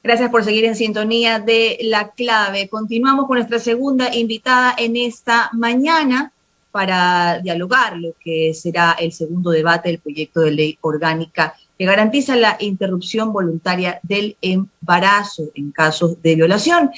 Gracias por seguir en sintonía de La Clave. Continuamos con nuestra segunda invitada en esta mañana para dialogar lo que será el segundo debate del proyecto de ley orgánica que garantiza la interrupción voluntaria del embarazo en casos de violación.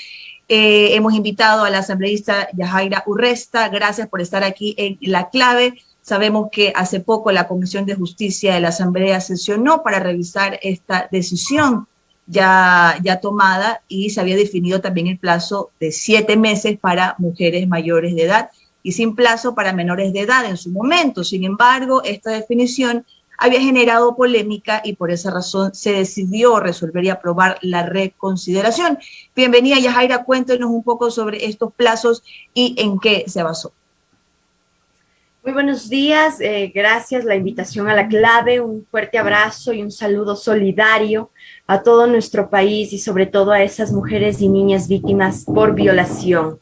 Hemos invitado a la asambleísta Yajaira Urresta. Gracias por estar aquí en La Clave. Sabemos que hace poco la Comisión de Justicia de la Asamblea sesionó para revisar esta decisión ya tomada, y se había definido también el plazo de 7 meses para mujeres mayores de edad y sin plazo para menores de edad en su momento. Sin embargo, esta definición había generado polémica y por esa razón se decidió resolver y aprobar la reconsideración. Bienvenida, Yajaira, cuéntenos un poco sobre estos plazos y en qué se basó. Muy buenos días, gracias la invitación a La Clave, un fuerte abrazo y un saludo solidario a todo nuestro país y sobre todo a esas mujeres y niñas víctimas por violación.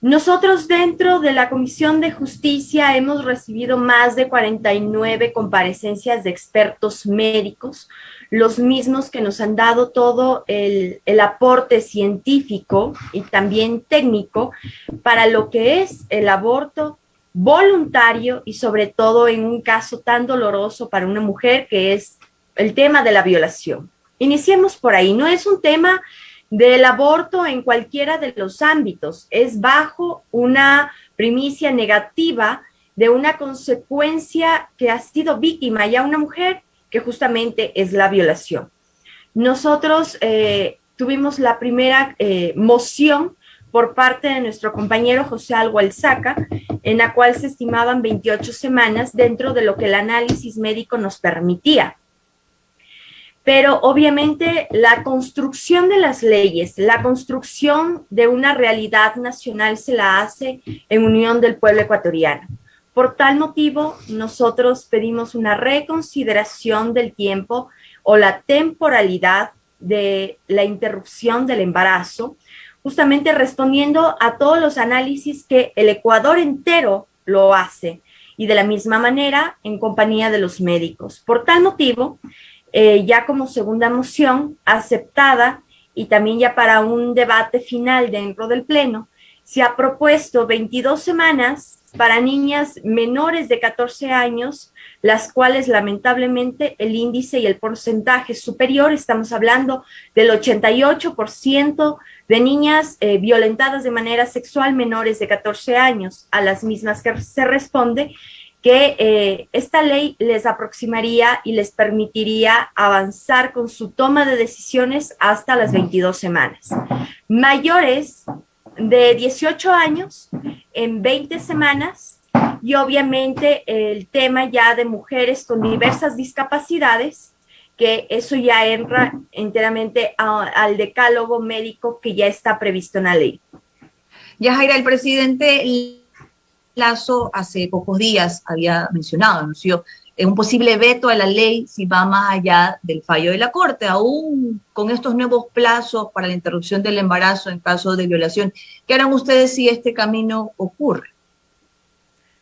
Nosotros dentro de la Comisión de Justicia hemos recibido más de 49 comparecencias de expertos médicos, los mismos que nos han dado todo el aporte científico y también técnico para lo que es el aborto voluntario y sobre todo en un caso tan doloroso para una mujer que es el tema de la violación. Iniciemos por ahí, no es un tema del aborto en cualquiera de los ámbitos, es bajo una primicia negativa de una consecuencia que ha sido víctima ya una mujer que justamente es la violación. Nosotros tuvimos la primera moción por parte de nuestro compañero José Algualzaca, en la cual se estimaban 28 semanas dentro de lo que el análisis médico nos permitía. Pero obviamente la construcción de las leyes, la construcción de una realidad nacional se la hace en unión del pueblo ecuatoriano. Por tal motivo, nosotros pedimos una reconsideración del tiempo o la temporalidad de la interrupción del embarazo, justamente respondiendo a todos los análisis que el Ecuador entero lo hace y de la misma manera en compañía de los médicos. Por tal motivo, ya como segunda moción aceptada y también ya para un debate final dentro del Pleno, se ha propuesto 22 semanas para niñas menores de 14 años, las cuales lamentablemente el índice y el porcentaje es superior, estamos hablando del 88% de niñas violentadas de manera sexual menores de 14 años, a las mismas que se responde que esta ley les aproximaría y les permitiría avanzar con su toma de decisiones hasta las 22 semanas. Mayores de 18 años en 20 semanas y obviamente el tema ya de mujeres con diversas discapacidades, que eso ya entra enteramente al decálogo médico que ya está previsto en la ley. Yajaira, el presidente Lazo hace pocos días había mencionado, anunció un posible veto a la ley si va más allá del fallo de la Corte, aún con estos nuevos plazos para la interrupción del embarazo en caso de violación. ¿Qué harán ustedes si este camino ocurre?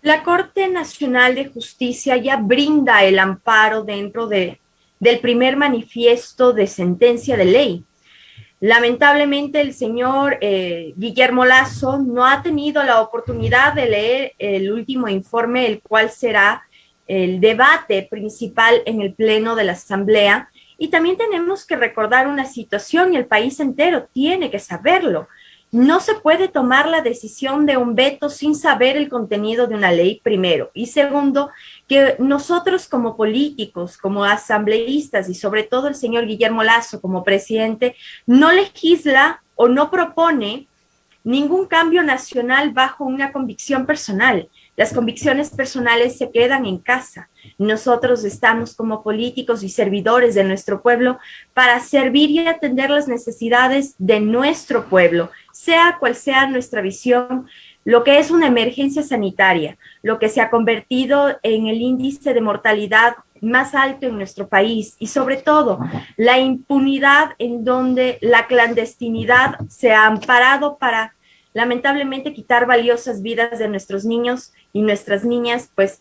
La Corte Nacional de Justicia ya brinda el amparo dentro del primer manifiesto de sentencia de ley. Lamentablemente el señor Guillermo Lazo no ha tenido la oportunidad de leer el último informe, el cual será el debate principal en el Pleno de la Asamblea. Y también tenemos que recordar una situación, y el país entero tiene que saberlo. No se puede tomar la decisión de un veto sin saber el contenido de una ley, primero. Y segundo, que nosotros como políticos, como asambleístas y sobre todo el señor Guillermo Lazo como presidente, no legisla o no propone ningún cambio nacional bajo una convicción personal. Las convicciones personales se quedan en casa. Nosotros estamos como políticos y servidores de nuestro pueblo para servir y atender las necesidades de nuestro pueblo, sea cual sea nuestra visión, lo que es una emergencia sanitaria, lo que se ha convertido en el índice de mortalidad más alto en nuestro país y sobre todo la impunidad en donde la clandestinidad se ha amparado para lamentablemente quitar valiosas vidas de nuestros niños y nuestras niñas, pues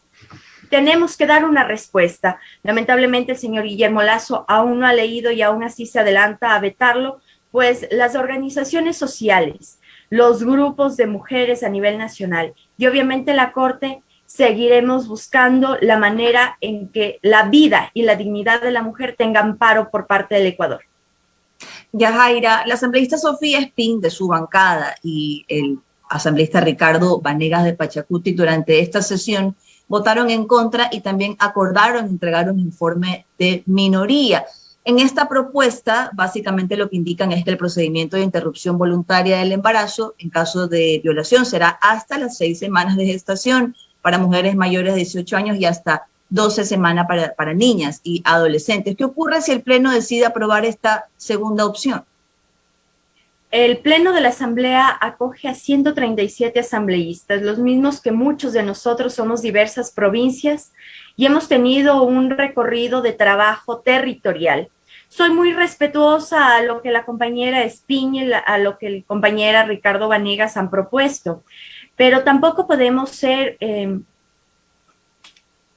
tenemos que dar una respuesta. Lamentablemente el señor Guillermo Lasso aún no ha leído y aún así se adelanta a vetarlo, pues las organizaciones sociales, los grupos de mujeres a nivel nacional y obviamente la Corte seguiremos buscando la manera en que la vida y la dignidad de la mujer tengan amparo por parte del Ecuador. Yajaira, la asambleísta Sofía Espín de su bancada y el asambleísta Ricardo Vanegas de Pachacuti durante esta sesión votaron en contra y también acordaron entregar un informe de minoría. En esta propuesta, básicamente lo que indican es que el procedimiento de interrupción voluntaria del embarazo, en caso de violación, será hasta las 6 semanas de gestación para mujeres mayores de 18 años y hasta 12 semanas para niñas y adolescentes. ¿Qué ocurre si el Pleno decide aprobar esta segunda opción? El Pleno de la Asamblea acoge a 137 asambleístas, los mismos que muchos de nosotros somos diversas provincias y hemos tenido un recorrido de trabajo territorial. Soy muy respetuosa a lo que la compañera Espín y a lo que el compañera Ricardo Vanegas han propuesto, pero tampoco podemos ser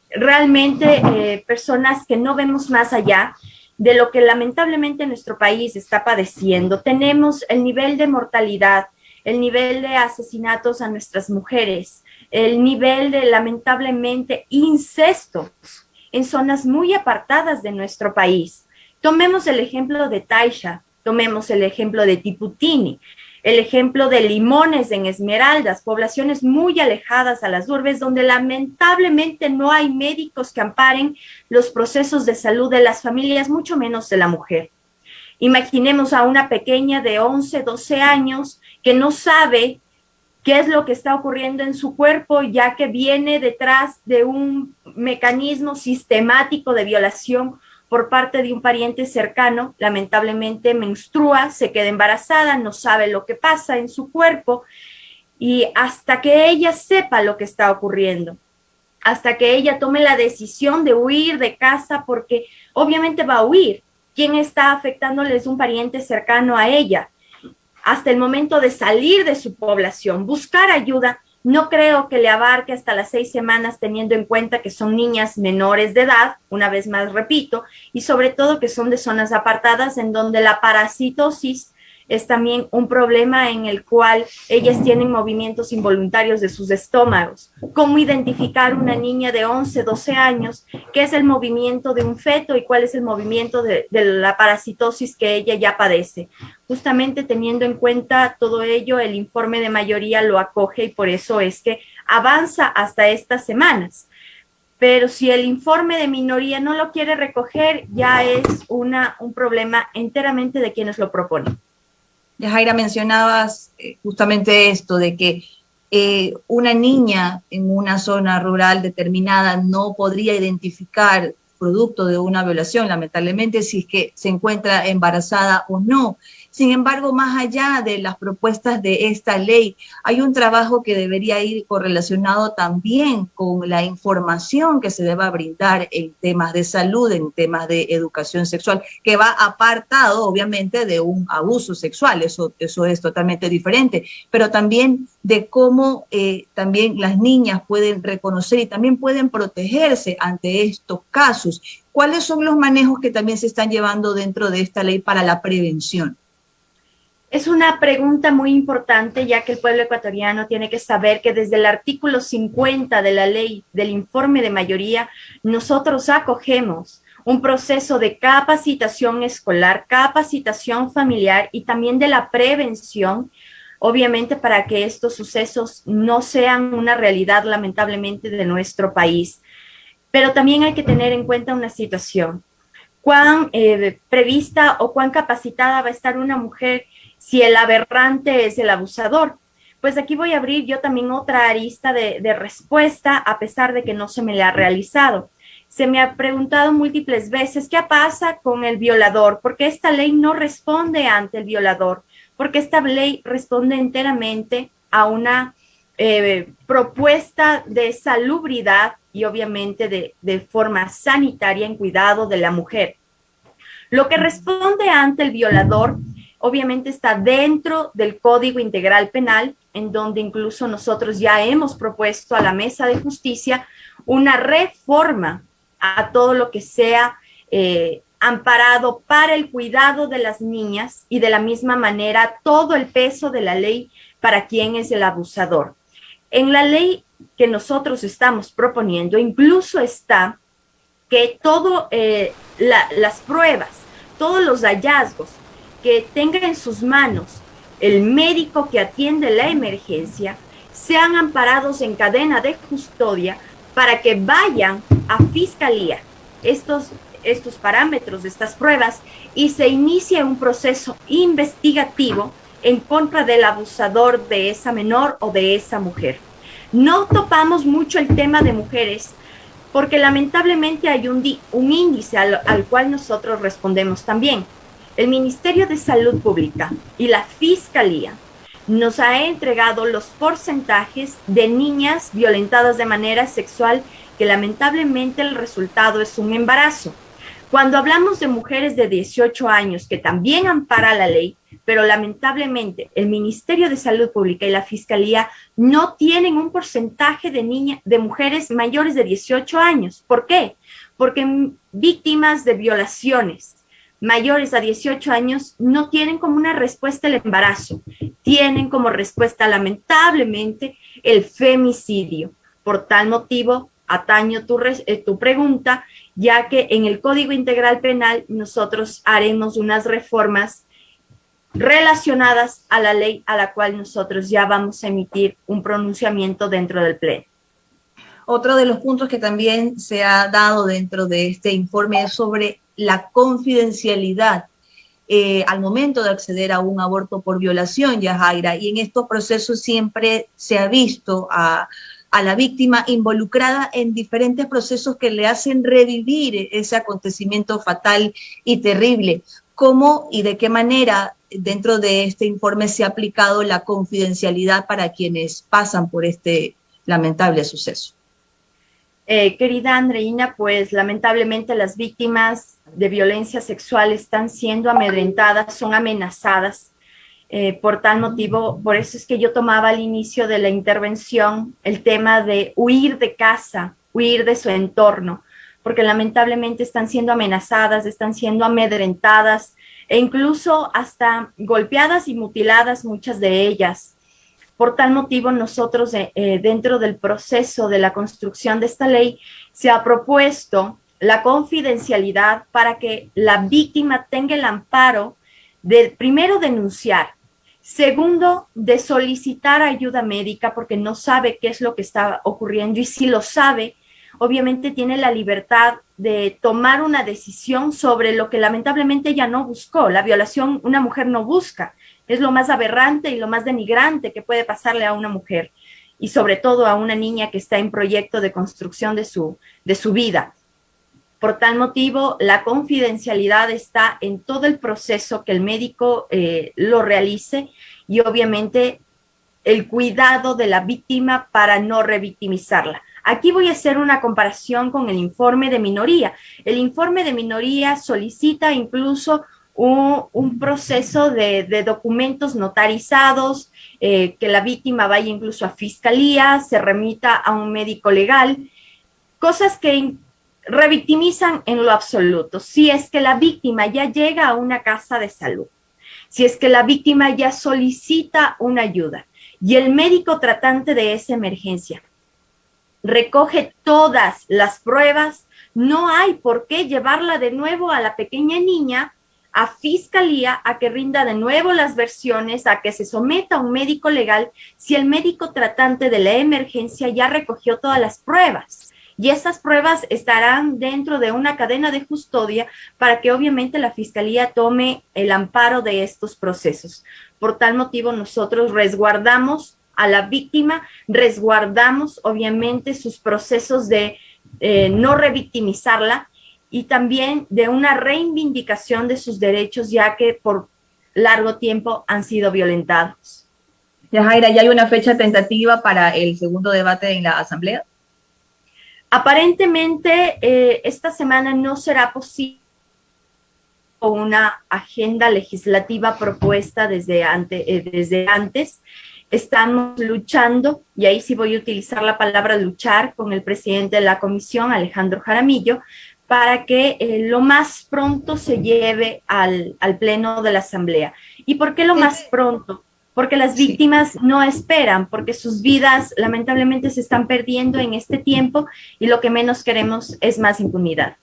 realmente personas que no vemos más allá de lo que lamentablemente nuestro país está padeciendo. Tenemos el nivel de mortalidad, el nivel de asesinatos a nuestras mujeres, el nivel de lamentablemente incesto en zonas muy apartadas de nuestro país. Tomemos el ejemplo de Taisha, tomemos el ejemplo de Tiputini, el ejemplo de Limones en Esmeraldas, poblaciones muy alejadas a las urbes, donde lamentablemente no hay médicos que amparen los procesos de salud de las familias, mucho menos de la mujer. Imaginemos a una pequeña de 11, 12 años que no sabe qué es lo que está ocurriendo en su cuerpo, ya que viene detrás de un mecanismo sistemático de violación por parte de un pariente cercano, lamentablemente menstrua, se queda embarazada, no sabe lo que pasa en su cuerpo y hasta que ella sepa lo que está ocurriendo, hasta que ella tome la decisión de huir de casa, porque obviamente va a huir. ¿Quién está afectándole? Es un pariente cercano a ella. Hasta el momento de salir de su población, buscar ayuda, no creo que le abarque hasta las 6 semanas, teniendo en cuenta que son niñas menores de edad, una vez más repito, y sobre todo que son de zonas apartadas en donde la parasitosis es también un problema en el cual ellas tienen movimientos involuntarios de sus estómagos. ¿Cómo identificar una niña de 11, 12 años? ¿Qué es el movimiento de un feto y cuál es el movimiento de la parasitosis que ella ya padece? Justamente teniendo en cuenta todo ello, el informe de mayoría lo acoge y por eso es que avanza hasta estas semanas. Pero si el informe de minoría no lo quiere recoger, ya es un problema enteramente de quienes lo proponen. Yajaira, mencionabas justamente esto de que una niña en una zona rural determinada no podría identificar producto de una violación, lamentablemente, si es que se encuentra embarazada o no. Sin embargo, más allá de las propuestas de esta ley, hay un trabajo que debería ir correlacionado también con la información que se deba brindar en temas de salud, en temas de educación sexual, que va apartado, obviamente, de un abuso sexual. Eso es totalmente diferente, pero también de cómo también las niñas pueden reconocer y también pueden protegerse ante estos casos. ¿Cuáles son los manejos que también se están llevando dentro de esta ley para la prevención? Es una pregunta muy importante, ya que el pueblo ecuatoriano tiene que saber que desde el artículo 50 de la ley del informe de mayoría, nosotros acogemos un proceso de capacitación escolar, capacitación familiar y también de la prevención, obviamente para que estos sucesos no sean una realidad lamentablemente de nuestro país. Pero también hay que tener en cuenta una situación. ¿Cuán prevista o cuán capacitada va a estar una mujer si el aberrante es el abusador? Pues aquí voy a abrir yo también otra arista de respuesta, a pesar de que no se me la ha realizado. Se me ha preguntado múltiples veces qué pasa con el violador, porque esta ley no responde ante el violador, porque esta ley responde enteramente a una propuesta de salubridad y obviamente de forma sanitaria en cuidado de la mujer. Lo que responde ante el violador obviamente está dentro del Código Integral Penal, en donde incluso nosotros ya hemos propuesto a la Mesa de Justicia una reforma a todo lo que sea amparado para el cuidado de las niñas y de la misma manera todo el peso de la ley para quien es el abusador. En la ley que nosotros estamos proponiendo incluso está que todo las pruebas, todos los hallazgos que tenga en sus manos el médico que atiende la emergencia sean amparados en cadena de custodia para que vayan a fiscalía estos parámetros de estas pruebas y se inicie un proceso investigativo en contra del abusador de esa menor o de esa mujer. No topamos mucho el tema de mujeres porque lamentablemente hay un índice al cual nosotros respondemos también. El Ministerio de Salud Pública y la Fiscalía nos ha entregado los porcentajes de niñas violentadas de manera sexual que lamentablemente el resultado es un embarazo. Cuando hablamos de mujeres de 18 años que también ampara la ley, pero lamentablemente el Ministerio de Salud Pública y la Fiscalía no tienen un porcentaje de mujeres mayores de 18 años. ¿Por qué? Porque víctimas de violaciones mayores a 18 años no tienen como una respuesta el embarazo, tienen como respuesta lamentablemente el femicidio. Por tal motivo, ataño tu pregunta, ya que en el Código Integral Penal nosotros haremos unas reformas relacionadas a la ley a la cual nosotros ya vamos a emitir un pronunciamiento dentro del Pleno. Otro de los puntos que también se ha dado dentro de este informe es sobre la confidencialidad al momento de acceder a un aborto por violación, Yajaira, y en estos procesos siempre se ha visto a la víctima involucrada en diferentes procesos que le hacen revivir ese acontecimiento fatal y terrible. ¿Cómo y de qué manera dentro de este informe se ha aplicado la confidencialidad para quienes pasan por este lamentable suceso? Querida Andreina, pues lamentablemente las víctimas de violencia sexual están siendo amedrentadas, son amenazadas. Por tal motivo, por eso es que yo tomaba al inicio de la intervención el tema de huir de casa, huir de su entorno, porque lamentablemente están siendo amenazadas, están siendo amedrentadas e incluso hasta golpeadas y mutiladas muchas de ellas. Por tal motivo, nosotros dentro del proceso de la construcción de esta ley se ha propuesto la confidencialidad para que la víctima tenga el amparo de, primero, denunciar, segundo, de solicitar ayuda médica porque no sabe qué es lo que está ocurriendo y si lo sabe, obviamente tiene la libertad de tomar una decisión sobre lo que lamentablemente ella no buscó. La violación una mujer no busca. Es lo más aberrante y lo más denigrante que puede pasarle a una mujer y sobre todo a una niña que está en proyecto de construcción de su vida. Por tal motivo, la confidencialidad está en todo el proceso que el médico lo realice y obviamente el cuidado de la víctima para no revictimizarla. Aquí voy a hacer una comparación con el informe de minoría. El informe de minoría solicita incluso un proceso de documentos notarizados, que la víctima vaya incluso a fiscalía, se remita a un médico legal, cosas que revictimizan en lo absoluto. Si es que la víctima ya llega a una casa de salud, si es que la víctima ya solicita una ayuda y el médico tratante de esa emergencia recoge todas las pruebas, no hay por qué llevarla de nuevo a la pequeña niña a fiscalía a que rinda de nuevo las versiones, a que se someta a un médico legal, si el médico tratante de la emergencia ya recogió todas las pruebas. Y esas pruebas estarán dentro de una cadena de custodia para que obviamente la fiscalía tome el amparo de estos procesos. Por tal motivo, nosotros resguardamos a la víctima, resguardamos obviamente sus procesos de no revictimizarla y también de una reivindicación de sus derechos, ya que por largo tiempo han sido violentados. Yajaira, ¿ya hay una fecha tentativa para el segundo debate en la Asamblea? Aparentemente, esta semana no será posible una agenda legislativa propuesta desde antes. estamos luchando, y ahí sí voy a utilizar la palabra luchar, con el presidente de la comisión, Alejandro Jaramillo, para que lo más pronto se lleve al pleno de la Asamblea. ¿Y por qué lo más pronto? Porque las víctimas no esperan, porque sus vidas lamentablemente se están perdiendo en este tiempo y lo que menos queremos es más impunidad.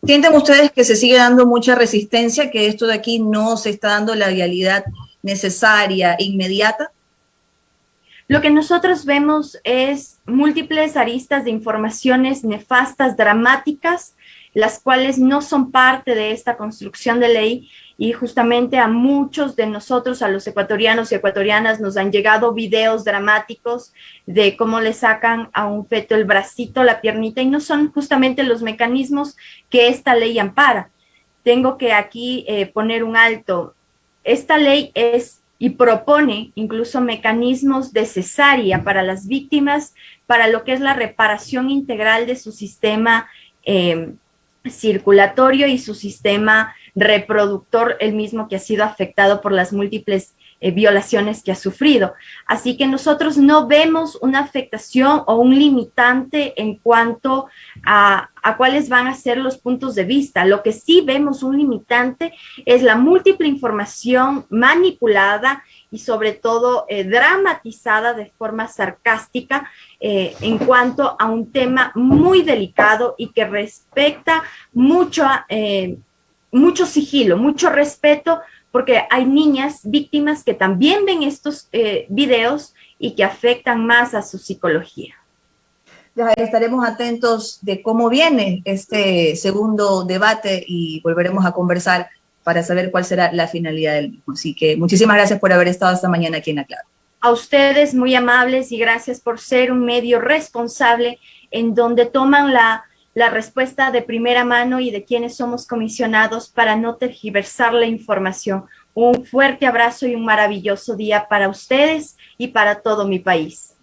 ¿Sienten ustedes que se sigue dando mucha resistencia, que esto de aquí no se está dando la vialidad necesaria, inmediata? Lo que nosotros vemos es múltiples aristas de informaciones nefastas, dramáticas, las cuales no son parte de esta construcción de ley, y justamente a muchos de nosotros, a los ecuatorianos y ecuatorianas, nos han llegado videos dramáticos de cómo le sacan a un feto el bracito, la piernita, y no son justamente los mecanismos que esta ley ampara. Tengo que aquí poner un alto. Esta ley es y propone incluso mecanismos de cesárea para las víctimas, para lo que es la reparación integral de su sistema circulatorio y su sistema reproductor, el mismo que ha sido afectado por las múltiples violaciones que ha sufrido. Así que nosotros no vemos una afectación o un limitante en cuanto a cuáles van a ser los puntos de vista. Lo que sí vemos un limitante es la múltiple información manipulada y sobre todo dramatizada de forma sarcástica en cuanto a un tema muy delicado y que respecta mucho sigilo, mucho respeto, porque hay niñas víctimas que también ven estos videos y que afectan más a su psicología. Ya estaremos atentos de cómo viene este segundo debate y volveremos a conversar para saber cuál será la finalidad del mismo. Así que muchísimas gracias por haber estado esta mañana aquí en La Clave. A ustedes, muy amables, y gracias por ser un medio responsable en donde toman la respuesta de primera mano y de quienes somos comisionados para no tergiversar la información. Un fuerte abrazo y un maravilloso día para ustedes y para todo mi país.